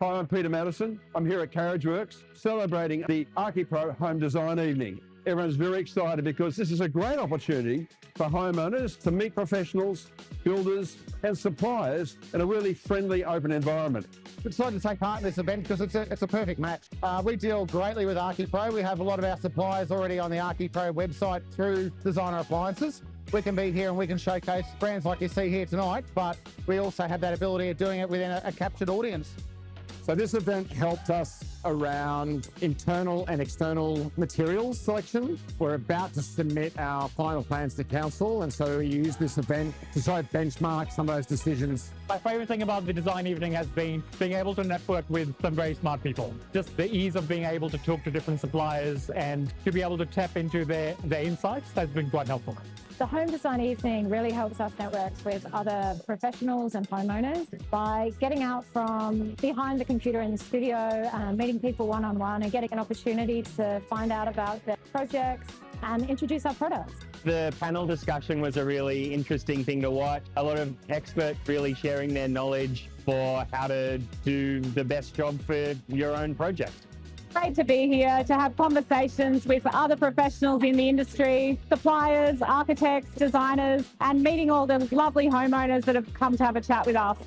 Hi, I'm Peter Madison. I'm here at Carriageworks celebrating the ArchiPro Home Design Evening. Everyone's very excited because this is a great opportunity for homeowners to meet professionals, builders and suppliers in a really friendly, open environment. We're excited to take part in this event because it's a perfect match. We deal greatly with ArchiPro. We have a lot of our suppliers already on the ArchiPro website through Designer Appliances. We can be here and we can showcase brands like you see here tonight, but we also have that ability of doing it within a captured audience. So this event helped us around internal and external materials selection. We're about to submit our final plans to council, and so we use this event to try to benchmark some of those decisions. My favorite thing about the design evening has been being able to network with some very smart people. Just the ease of being able to talk to different suppliers and to be able to tap into their insights has been quite helpful. The home design evening really helps us network with other professionals and homeowners by getting out from behind the computer in the studio, meeting people one-on-one and getting an opportunity to find out about their projects and introduce our products. The panel discussion was a really interesting thing to watch. A lot of experts really sharing their knowledge for how to do the best job for your own project. Great to be here to have conversations with other professionals in the industry, suppliers, architects, designers, and meeting all the lovely homeowners that have come to have a chat with us.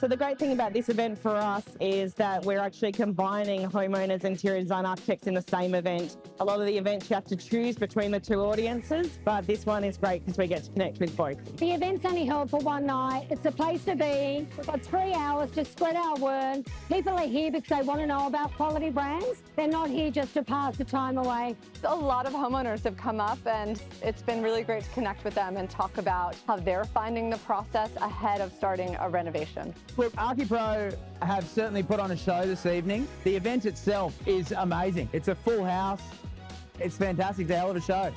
So the great thing about this event for us is that we're actually combining homeowners and interior design architects in the same event. A lot of the events you have to choose between the two audiences, but this one is great because we get to connect with both. The event's only held for one night. It's a place to be. We've got 3 hours to spread our word. People are here because they want to know about quality brands. They're not here just to pass the time away. A lot of homeowners have come up and it's been really great to connect with them and talk about how they're finding the process ahead of starting a renovation. Look, ArchiPro have certainly put on a show this evening. The event itself is amazing. It's a full house. It's fantastic. It's a hell of a show.